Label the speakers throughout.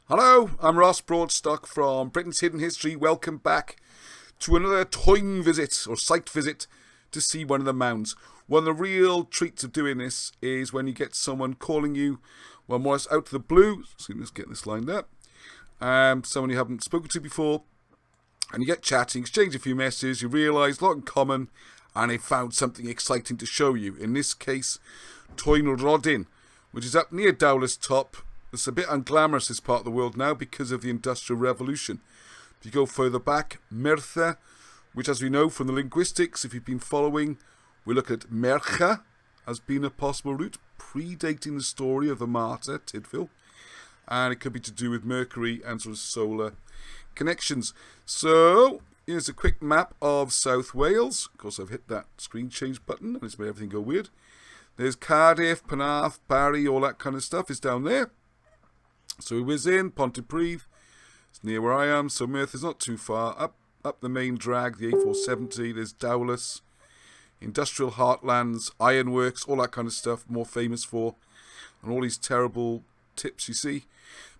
Speaker 1: Hello, I'm Ross Broadstock from Britain's Hidden History. Welcome back to another Twyn visit, or site visit, to see one of the mounds. One of the real treats of doing this is when you get someone calling you, well, more or less out of the blue. So let's get this lined up. Someone you haven't spoken to before, and you get chatting, exchange a few messages, you realise a lot in common, and they found something exciting to show you. In this case, Twyn y Rodyn, which is up near Dowlais Top. It's a bit unglamorous, this part of the world now, because of the Industrial Revolution. If you go further back, Merthyr, which, as we know from the linguistics, if you've been following, we look at Mercha as being a possible route, predating the story of the martyr, Tydfil, and it could be to do with Mercury and sort of solar connections. So, here's a quick map of South Wales. Of course, I've hit that screen change button, and it's made everything go weird. There's Cardiff, Penarth, Barry, all that kind of stuff is down there. So we was in Pontypridd, it's near where I am, so Merthyr's not too far. Up the main drag, the A470, there's Dowlais, industrial heartlands, ironworks, all that kind of stuff, more famous for, and all these terrible tips you see.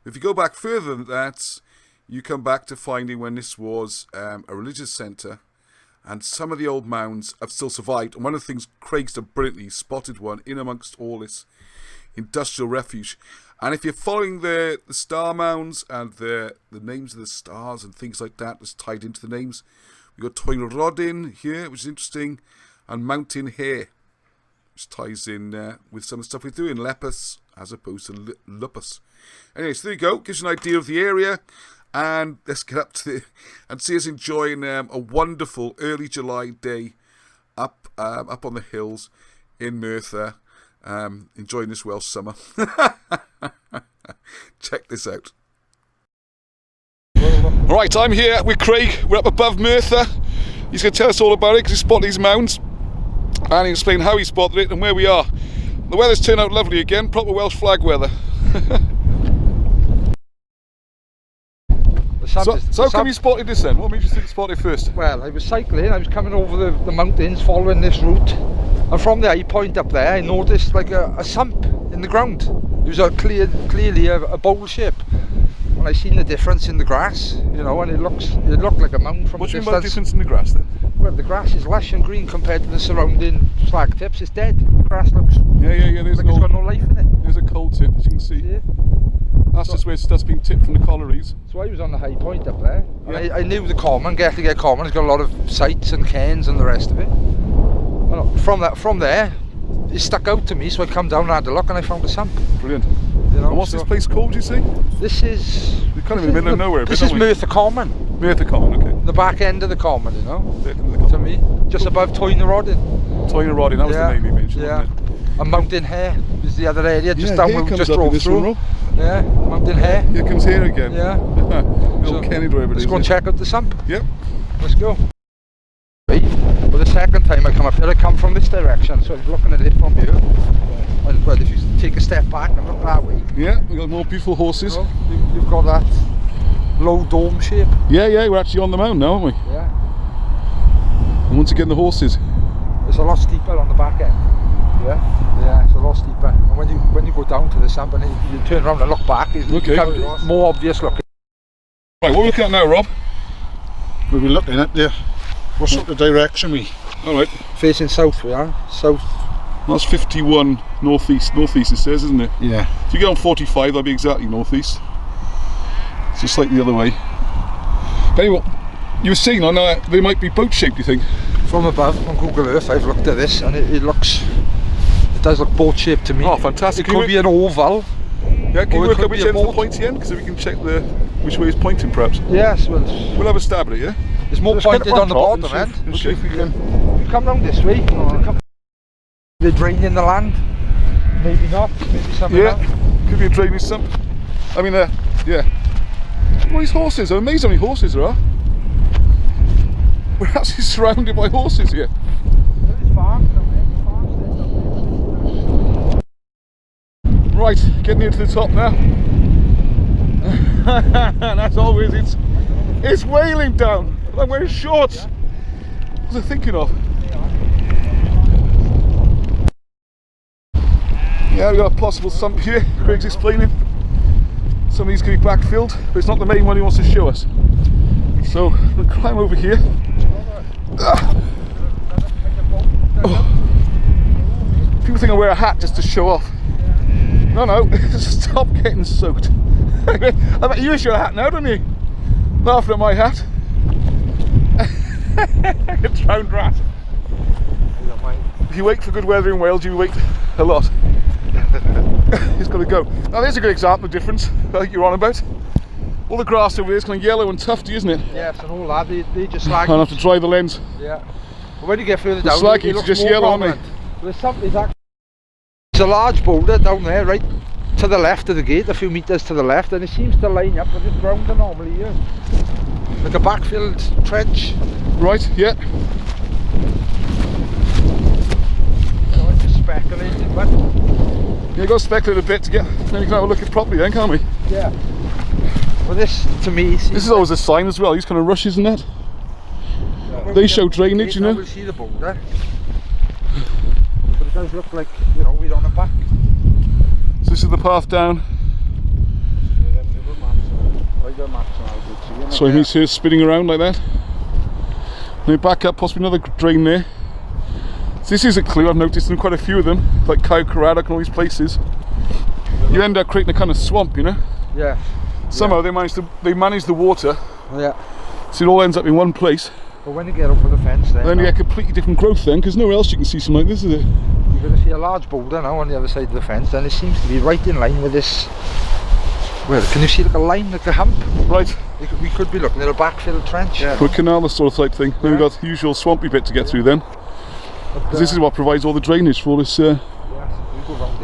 Speaker 1: But if you go back further than that, you come back to finding when this was a religious centre, and some of the old mounds have still survived. And one of the things Craig's done brilliantly, spotted one in amongst all this industrial refuge. And if you're following the star mounds and the names of the stars and things like that that's tied into the names, we've got Twyn y Rodyn here, which is interesting, and Mountain Hare, which ties in with some of the stuff we're doing, Lepus as opposed to Lupus. Anyway, so there you go, gives you an idea of the area, and let's get up to and see us enjoying a wonderful early July day up on the hills in Merthyr. Enjoying this Welsh summer. Check this out. Right, I'm here with Craig. We're up above Merthyr. He's going to tell us all about it because he spotted these mounds, and he'll explain how he spotted it and where we are. The weather's turned out lovely again, proper Welsh flag weather. So how come you spotted this then? What made you think you spotted it first?
Speaker 2: Well, I was cycling, I was coming over the mountains following this route, and from the high point up there I noticed like a sump in the ground. It was clearly a bowl shape, and I seen the difference in the grass, you know, and it looked like a mound from a distance.
Speaker 1: What do you mean by the difference in the grass then?
Speaker 2: Well, the grass is lush and green compared to the surrounding slag tips. It's dead. The grass looks
Speaker 1: there's
Speaker 2: like it's got no life in it.
Speaker 1: There's a cold tip, as you can see.
Speaker 2: Yeah.
Speaker 1: That's just where stuff's been tipped from the collieries.
Speaker 2: So I was on the high point up there.
Speaker 1: Yeah.
Speaker 2: And I knew the common, Get Common, has got a lot of sites and cairns and the rest of it. And from there, it stuck out to me, so I come down and had a look, and I found a sump.
Speaker 1: Brilliant.
Speaker 2: You know,
Speaker 1: and what's this place called, do you see?
Speaker 2: This is...
Speaker 1: We're kind of in the middle of nowhere.
Speaker 2: This is Merthyr Common.
Speaker 1: Merthyr Common, okay.
Speaker 2: The back end of the common, you know.
Speaker 1: Back end of the common.
Speaker 2: To me, just above Twyn y Rodyn.
Speaker 1: Twyn y Rodyn, that was the name you mentioned, wasn't it?
Speaker 2: And Mountain Hare is the other area, just down where we just
Speaker 1: up
Speaker 2: drove
Speaker 1: this
Speaker 2: through.
Speaker 1: One,
Speaker 2: yeah, Mountain Hare.
Speaker 1: Here comes here again.
Speaker 2: Yeah.
Speaker 1: So, Kenny driver.
Speaker 2: Let's go and check out the sump.
Speaker 1: Yep.
Speaker 2: Let's go. Right. Well, the second time I come up here, I come from this direction, so I'm looking at it from here. And well, if you take a step back and look that way.
Speaker 1: Yeah, we've got more beautiful horses.
Speaker 2: So, you've got that low dome shape.
Speaker 1: Yeah, we're actually on the mound now, aren't we?
Speaker 2: Yeah.
Speaker 1: And once again, the horses.
Speaker 2: It's a lot steeper on the back end. Yeah, it's a lot steeper. And when you go down to the sump and you turn around and look back, it becomes more obvious looking.
Speaker 1: Right, what are we looking at now, Rob?
Speaker 3: We'll be looking at what sort of direction we...
Speaker 1: Alright.
Speaker 2: Facing south we are, south.
Speaker 1: That's 51 northeast it says, isn't it?
Speaker 3: Yeah.
Speaker 1: If you go on 45, that'll be exactly northeast. It's just slightly the other way. But anyway, you were saying, I know they might be boat shaped, you think?
Speaker 2: From above, on Google Earth, I've looked at this and it does look boat shaped to me.
Speaker 1: Oh, fantastic.
Speaker 2: It could be an oval.
Speaker 1: Yeah, can you work out which end the pointy end? Because we can check which way it's pointing, perhaps.
Speaker 2: Yes, we'll
Speaker 1: have a stab at it, yeah?
Speaker 2: It's more pointed on the bottom end.
Speaker 1: We'll see if we can...
Speaker 2: You come round this way. They're draining the land. Maybe not, maybe something else.
Speaker 1: Could be a drainage sump. I mean, yeah. What are these horses? I'm amazed how many horses there are. We're actually surrounded by horses here. Right, getting into the top now. And as always, it's wailing down. I'm wearing shorts. What was I thinking of? Yeah, we've got a possible sump here. Craig's explaining. Some of these can be backfilled, but it's not the main one he wants to show us. So we'll climb over here. People think I wear a hat just to show off. No, stop getting soaked. I bet you wish you had a hat now, don't you? Laughing at my hat. A drowned rat. If you wait for good weather in Wales, you wait a lot. He's got to go. Now there's a good example of difference, like you're on about. All the grass over there is kind of yellow and tufty, isn't it?
Speaker 2: Yes, and all that, they just slag.
Speaker 1: I'll have to dry the lens.
Speaker 2: Yeah. But when you get further
Speaker 1: The
Speaker 2: down,
Speaker 1: slag
Speaker 2: it
Speaker 1: is
Speaker 2: looks
Speaker 1: just
Speaker 2: more
Speaker 1: yellow, aren't
Speaker 2: prominent. There's a large boulder down there, right to the left of the gate, a few metres to the left, and it seems to line up with this ground anomaly here. Like a backfilled trench.
Speaker 1: Right, yeah.
Speaker 2: I'm just speculating, but...
Speaker 1: Yeah, you've got to speculate a bit to get, then you can have a look at it properly then, can't we?
Speaker 2: Yeah. Well, this, to me...
Speaker 1: This is always a sign as well, these kind of rushes and that.
Speaker 2: Yeah.
Speaker 1: They show drainage, you know.
Speaker 2: We'll see the boulder. But it does look like, you know, we're on a back.
Speaker 1: So this is the path down. So he's here spinning around like that. Then back up, possibly another drain there. So this is a clue, I've noticed in quite a few of them, like Craig and all these places. You end up creating a kind of swamp, you know?
Speaker 2: Yeah.
Speaker 1: Somehow they manage the water,
Speaker 2: Yeah.
Speaker 1: so it all ends up in one place.
Speaker 2: But when you get over the fence
Speaker 1: Then you get completely different growth then, because nowhere else you can see something like this, is it?
Speaker 2: you're going to see a large boulder now on the other side of the fence, and it seems to be right in line with this. Well, can you see like a line, like a hump?
Speaker 1: Right.
Speaker 2: We could be looking at a backfilled trench. Yeah.
Speaker 1: Or a canal sort of type thing. Then we've got the usual swampy bit to get through then. Because this is what provides all the drainage for all this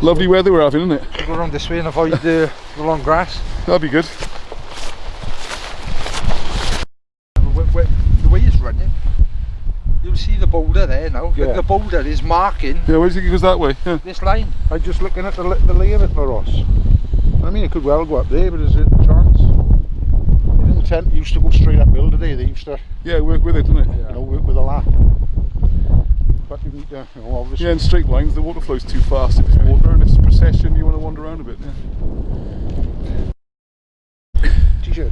Speaker 1: lovely weather we're having, isn't it?
Speaker 2: We'll go around this way and avoid the long grass.
Speaker 1: That'd be good.
Speaker 2: The way it's running, you'll see the boulder there now.
Speaker 3: Yeah.
Speaker 2: Like the boulder is marking
Speaker 1: Yeah, where do you think it goes that way? Yeah.
Speaker 2: this line.
Speaker 3: I'm just looking at the lay of it for us. I mean, it could well go up there, but is it a chance? It didn't tend, used to go straight uphill today. They used to,
Speaker 1: Yeah, work with it, doesn't it?
Speaker 3: you know, work with a lap. But you need to, you know, obviously.
Speaker 1: Yeah, in straight lines the water flows too fast if it's water, and if it's procession you want to wander around a bit. Yeah.
Speaker 3: T-shirt.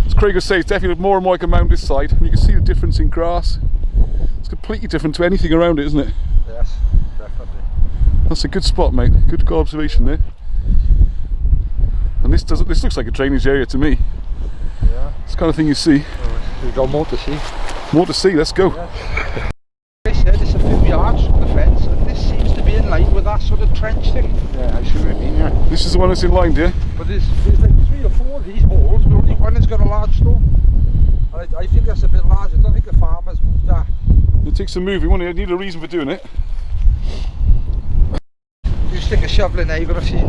Speaker 1: As Craig was saying, it's definitely more and more like a mound this side, and you can see the difference in grass. It's completely different to anything around it, isn't it?
Speaker 2: Yes, definitely.
Speaker 1: That's a good spot, mate. Good observation there. And this looks like a drainage area to me.
Speaker 2: Yeah.
Speaker 1: It's the kind of thing you see.
Speaker 2: We've got more to see.
Speaker 1: More to see, let's go.
Speaker 2: Yeah. I said it's a few yards from the fence, and this seems to be in line with that sort of trench thing.
Speaker 3: Yeah, I see what I mean, yeah.
Speaker 1: This is the one that's in line, dear.
Speaker 2: But there's like 3 or 4 of these holes, but only one has got a large stone. And I think that's a bit large. I don't think the farmer's moved that.
Speaker 1: It takes some moving, won't it? You need a reason for doing it.
Speaker 2: You stick a shovel in there, you're going to see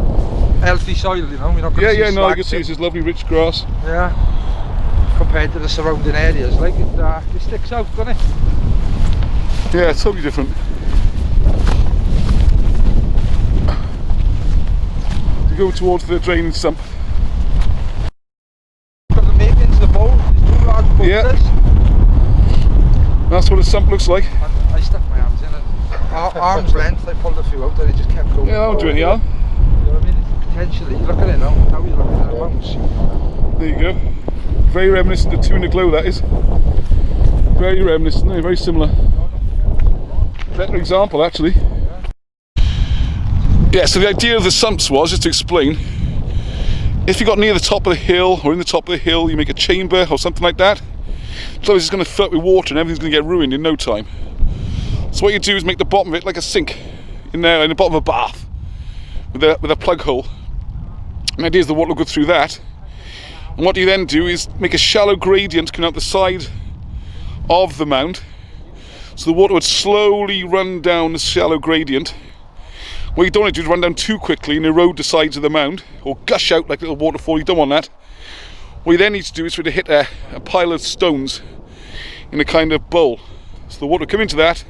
Speaker 2: healthy soil, you know. You're not going to see
Speaker 1: Yeah, no, you
Speaker 2: slag
Speaker 1: can see
Speaker 2: tip.
Speaker 1: this is lovely rich grass.
Speaker 2: Yeah. Compared to the surrounding areas, like it sticks out, doesn't it?
Speaker 1: Yeah, it's totally different. You go towards the drainage sump.
Speaker 2: Got the makings, the bowl, there's 2 large boulders.
Speaker 1: Yeah. That's what a sump looks like.
Speaker 2: And I stuck my hands in and arm's length, I pulled a few out and it just kept going.
Speaker 1: Yeah, I'll do it, yeah.
Speaker 2: You know what I mean? Potentially, look at it now, you're looking at the mounds.
Speaker 1: There you go. Very reminiscent of Twyn y Rodyn, that is. Very reminiscent, very similar. Better example, actually. Yeah, so the idea of the sumps was, just to explain, if you got near the top of the hill, or in the top of the hill, you make a chamber or something like that, so it's going to flood with water and everything's going to get ruined in no time. So what you do is make the bottom of it like a sink, in there, in the bottom of a bath, with a plug hole. And the idea is the water will go through that. And what you then do is make a shallow gradient coming out the side of the mound, so the water would slowly run down the shallow gradient. What you don't want to do is run down too quickly and erode the sides of the mound, or gush out like a little waterfall. You don't want that. What you then need to do is for to hit a pile of stones in a kind of bowl. So the water will come into that,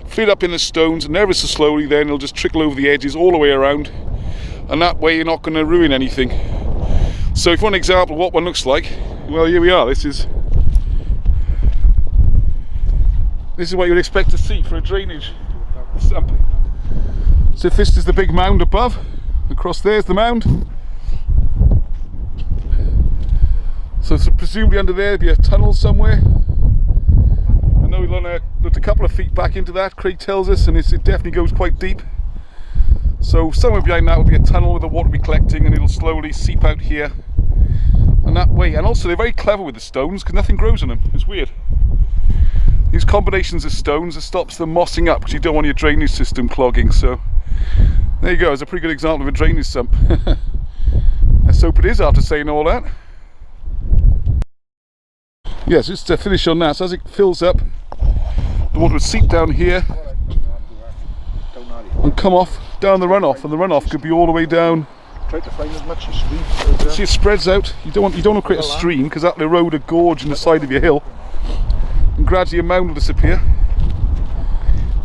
Speaker 1: fill it up in the stones, and ever so slowly then it'll just trickle over the edges all the way around, and that way you're not going to ruin anything. So if you want an example of what one looks like, well, here we are. This is what you'd expect to see for a drainage sump. So if this is the big mound above, across there's the mound. presumably under there, there'll be a tunnel somewhere. I know we'll look a couple of feet back into that, Craig tells us, and it definitely goes quite deep. So somewhere behind that will be a tunnel where the water will be collecting, and it'll slowly seep out here and that way. And also they're very clever with the stones because nothing grows on them. It's weird. These combinations of stones, it stops them mossing up because you don't want your drainage system clogging. So there you go, it's a pretty good example of a drainage sump. Let's hope it is after saying all that. Yes, just to finish on that, so as it fills up, the water will seep down here and come off down the runoff, and the runoff could be all the way down.
Speaker 3: Try to find as much as stream.
Speaker 1: See, it spreads out. You don't want to create a stream because that'll erode a gorge in the side of your hill, and gradually a mound will disappear.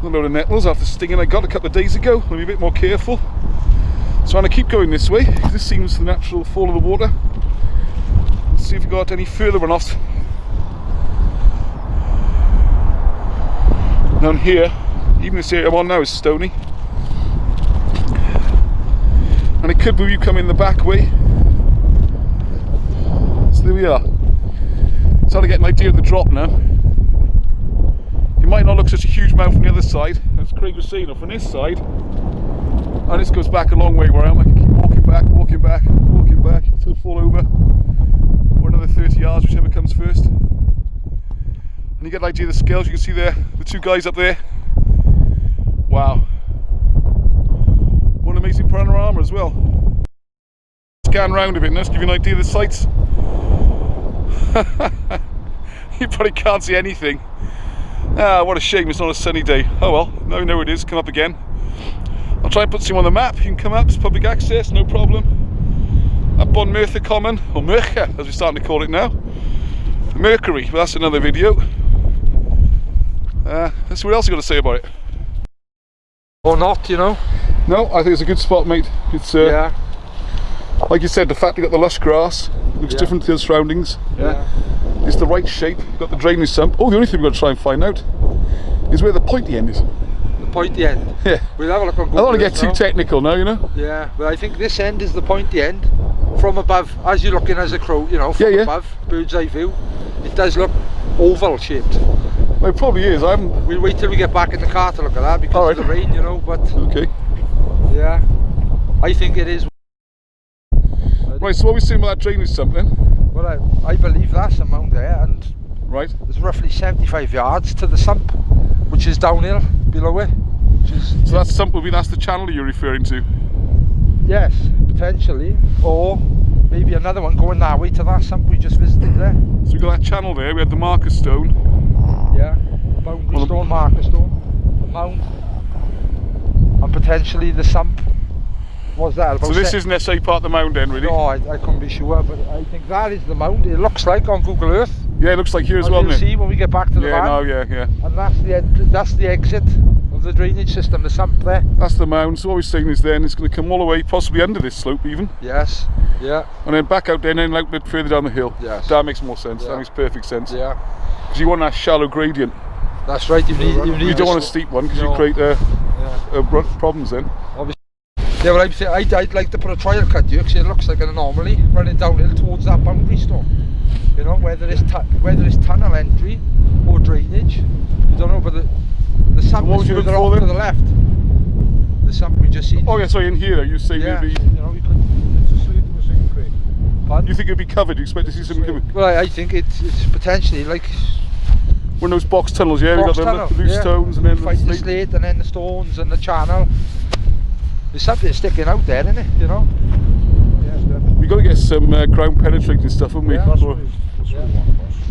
Speaker 1: A load of nettles after stinging I got a couple of days ago. I'll be a bit more careful. So I'm going to keep going this way because this seems the natural fall of the water. Let's see if we've got any further runoffs. Down here, even this area I'm on now is stony. And it could be you come in the back way. So there we are. Starting to get an idea of the drop now. It might not look such a huge mount from the other side, as Craig was saying, or from this side. And this goes back a long way where I am. I can keep walking back until I fall over. Or another 30 yards, whichever comes first. And you get an idea of the scales. You can see there, the two guys up there. Wow. What an amazing panorama as well. Scan round a bit now, just give you an idea of the sights. You probably can't see anything. Ah, what a shame it's not a sunny day. Oh well, now we know where it is, come up again. I'll try and put some on the map. You can come up, it's public access, no problem. Up on Merthyr Common, or Merthyr as we're starting to call it now. Mercury, but that's another video. Let's see what else you got to say about it.
Speaker 2: Or not, you know?
Speaker 1: No, I think it's a good spot, mate. It's
Speaker 2: Yeah.
Speaker 1: like you said, the fact you got the lush grass looks different to the surroundings.
Speaker 2: Yeah.
Speaker 1: It's the right shape. You've got the drainage sump. Oh, the only thing we've got to try and find out is where the pointy end is.
Speaker 2: The pointy end.
Speaker 1: Yeah.
Speaker 2: We'll have a look on Google.
Speaker 1: I don't want to get too
Speaker 2: now.
Speaker 1: technical now, you know.
Speaker 2: Yeah, but I think this end is the pointy end. From above, as you're looking as a crow, you know, from above, bird's eye view, it does look oval shaped.
Speaker 1: Well, it probably is.
Speaker 2: We'll wait till we get back in the car to look at that because of the rain, you know, but
Speaker 1: Okay.
Speaker 2: yeah, I think it is.
Speaker 1: Right, so what are we saying about that drainage sump then?
Speaker 2: Well, I believe that's a mound there, and
Speaker 1: Right.
Speaker 2: there's roughly 75 yards to the sump, which is downhill below it.
Speaker 1: So that sump will be, that's the channel you're referring to?
Speaker 2: Yes, potentially, or maybe another one going that way to that sump we just visited there.
Speaker 1: So we've got that channel there, we had the marker stone.
Speaker 2: Yeah, boundary stone, marker stone, the mound, and potentially the sump. What's that about?
Speaker 1: So this isn't necessarily part of the mound then, really?
Speaker 2: No, I couldn't be sure, but I think that is the mound. It looks like on Google Earth.
Speaker 1: Yeah, it looks like here as well,
Speaker 2: You'll
Speaker 1: doesn't it?
Speaker 2: see when we get back to the van.
Speaker 1: No, yeah.
Speaker 2: And that's the exit of the drainage system, the sump there.
Speaker 1: That's the mound, so what we're saying is then it's going to come all the way, possibly under this slope even.
Speaker 2: Yes, yeah.
Speaker 1: And then back out there and then out a bit further down the hill.
Speaker 2: Yes.
Speaker 1: That makes more sense,
Speaker 2: Yeah.
Speaker 1: that makes perfect sense.
Speaker 2: Yeah.
Speaker 1: Because you want that shallow gradient.
Speaker 2: That's right, you
Speaker 1: don't want a steep one because you create problems then.
Speaker 2: Obviously. Yeah, well, I'd like to put a trial cut here because it looks like an anomaly running downhill towards that boundary stone. You know, whether it's tunnel entry or drainage, you don't know, but the sump is further off to the left. The sump we just seen.
Speaker 1: Oh yeah, sorry, in here you say
Speaker 2: yeah,
Speaker 1: maybe.
Speaker 2: you know, you could. Pardon?
Speaker 1: You think it'd be covered? You expect to see something coming?
Speaker 2: Well, I think it's potentially like
Speaker 1: one of those box tunnels, yeah.
Speaker 2: box
Speaker 1: We've got
Speaker 2: tunnel,
Speaker 1: the loose stones and then
Speaker 2: fight the slate and then the stones and the channel. There's something sticking out there, isn't it? You know.
Speaker 1: We've got to get some ground penetrating stuff, haven't we?
Speaker 2: Yeah,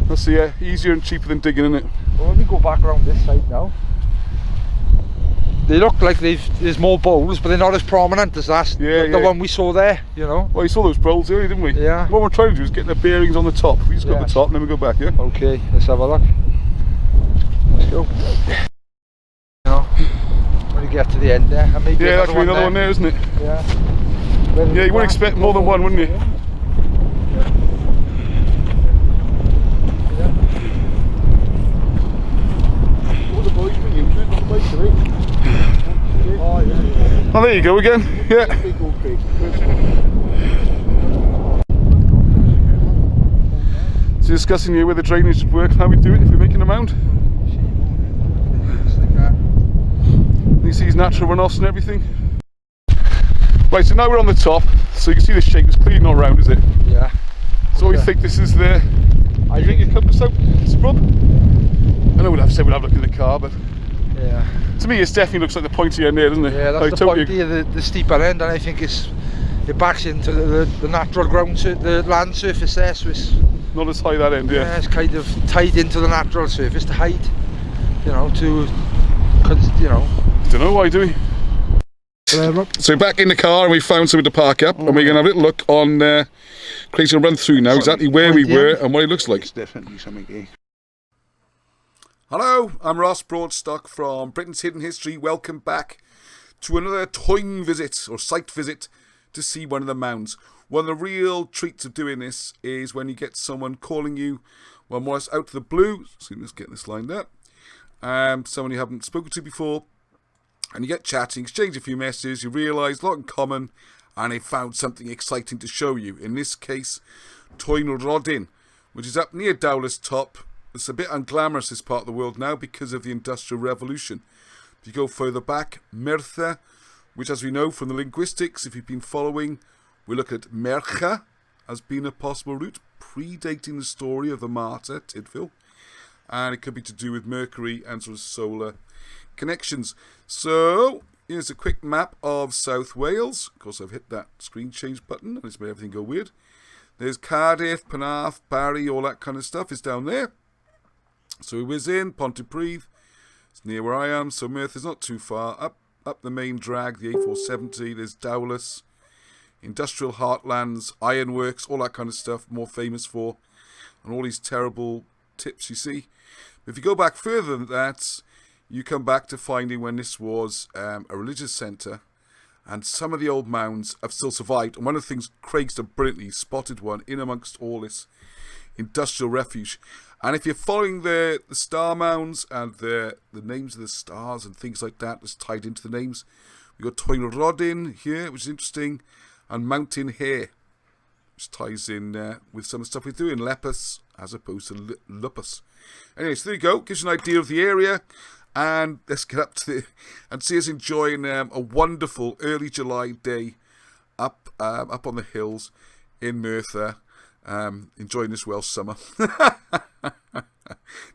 Speaker 1: That's easier and cheaper than digging, isn't it?
Speaker 2: Well, let me go back around this side now. They look like there's more bowls, but they're not as prominent as the one we saw there, you know.
Speaker 1: Well, you saw those bowls earlier, didn't we?
Speaker 2: Yeah.
Speaker 1: What we're trying to do is get the bearings on the top. We just got the top and then we go back, yeah?
Speaker 2: Okay, let's have a look. Let's go. You know, when you get to the end there, and maybe
Speaker 1: that could be another one there, isn't it?
Speaker 2: Yeah.
Speaker 1: Yeah, you wouldn't expect more than one, wouldn't you? Oh, there you go again. Yeah. This discussing here where the drainage should work, how we do it if we're making a mound. You see his natural runoffs and everything. Right, so now we're on the top, so you can see the shape is clearly not round, is it?
Speaker 2: Yeah.
Speaker 1: So we think this is the... I think your compass out, Scrub? I know we'll have a look in the car, but...
Speaker 2: Yeah.
Speaker 1: To me, it definitely looks like the pointy end there, doesn't it?
Speaker 2: Yeah, that's the pointy, the steeper end, and I think it backs into the natural ground, the land surface there, so it's...
Speaker 1: Not as high that end, yeah.
Speaker 2: Yeah, it's kind of tied into the natural surface to hide, you know, you know.
Speaker 1: Don't know why, do we? So back in the car and we found something to park up, and we're going to have a little look on Craig's going to run through now exactly where we were and what it looks like.
Speaker 3: It's definitely something here.
Speaker 1: Hello, I'm Ross Broadstock from Britain's Hidden History. Welcome back to another Twyn visit or site visit to see one of the mounds. One of the real treats of doing this is when you get someone calling you, well, more or less out of the blue. So let's get this lined up. Someone you haven't spoken to before. And you get chatting, exchange a few messages, you realise a lot in common, and they found something exciting to show you. In this case, Twyn y Rodyn, which is up near Dowlais Top. It's a bit unglamorous, this part of the world now, because of the Industrial Revolution. If you go further back, Merthyr, which as we know from the linguistics, if you've been following, we look at Mercha as being a possible route, predating the story of the martyr, Tydfil. And it could be to do with Mercury and sort of solar connections. So here's a quick map of South Wales. Of course, I've hit that screen change button and it's made everything go weird. There's Cardiff, Penarth, Barry, all that kind of stuff is down there. So we was in Pontypridd. It's near where I am. So Merthyr's not too far. Up the main drag, the A470. There's Dowlais, industrial heartlands, ironworks, all that kind of stuff. More famous for, and all these terrible tips you see. But if you go back further than that, you come back to finding when this was a religious centre, and some of the old mounds have still survived. And one of the things Craig's done brilliantly, spotted one in amongst all this industrial refuge. And if you're following the star mounds and the names of the stars and things like that that's tied into the names, we've got Twyn y Rodyn here, which is interesting, and Mountain Hare, which ties in with some of the stuff we do in Lepus as opposed to Lupus. Anyway, so there you go, gives you an idea of the area. And let's get up to and see us enjoying a wonderful early July day up on the hills in Merthyr, enjoying this Welsh summer.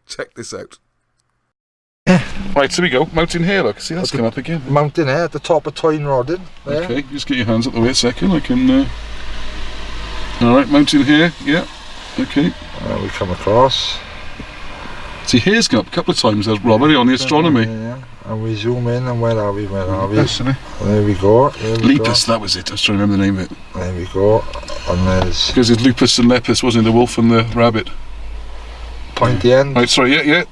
Speaker 1: Check this out. Right, so we go. Mountain Hare, look. See, that's come up again.
Speaker 2: Mountain Hare at the top of Twyn y Rodyn.
Speaker 1: Okay, just get your hands up the way a second. I can... Alright, Mountain Hare, yeah. Okay.
Speaker 2: We come across.
Speaker 1: See, Hare's come up a couple of times, Robert, on the astronomy.
Speaker 2: Yeah, and we zoom in, and where are we?
Speaker 1: Lepus,
Speaker 2: There we go.
Speaker 1: Lepus, that was it. I was trying to remember the name of it.
Speaker 2: There we go. And there's...
Speaker 1: Because it's Lupus and Lepus, wasn't it? The wolf and the rabbit.
Speaker 2: Pointy end.
Speaker 1: Right, sorry, yeah.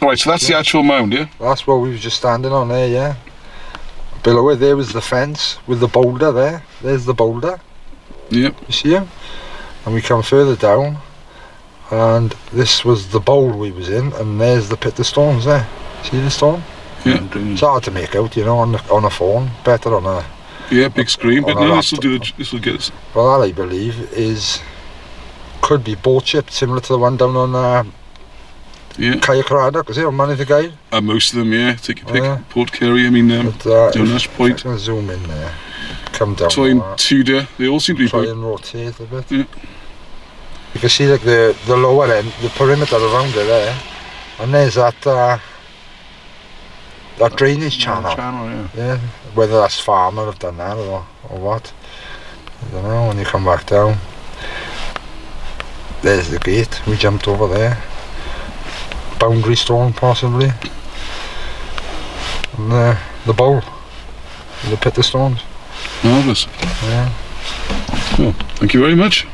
Speaker 1: Alright, so that's the actual mound, yeah?
Speaker 2: That's what we were just standing on there, yeah. Below it, there was the fence with the boulder there. There's the boulder.
Speaker 1: Yep.
Speaker 2: You see him? And we come further down. And this was the bowl we was in, and there's the pit of stones there. See the stone?
Speaker 1: Yeah.
Speaker 2: It's hard to make out, you know, on a phone. Better on a...
Speaker 1: Yeah, big screen, but no, this will get us.
Speaker 2: Well, that I believe could be boat ship, similar to the one down on Caer Craddock, is it, on Money the Guide?
Speaker 1: Most of them, yeah. Take your pick. Port Kerry, I mean, down Ash Point.
Speaker 2: I'm going to zoom in there. Come down.
Speaker 1: Twyn, Tudor, they all seem to be...
Speaker 2: Try and rotate a bit.
Speaker 1: Yeah.
Speaker 2: You can see like the lower end, the perimeter around it there, and there's that drainage channel. Yeah, whether that's farmer have done that or what, I don't know. When you come back down, there's the gate. We jumped over there. Boundary stone possibly, and the bowl, the pit of stones.
Speaker 1: Marvellous.
Speaker 2: Yeah.
Speaker 1: Well, thank you very much.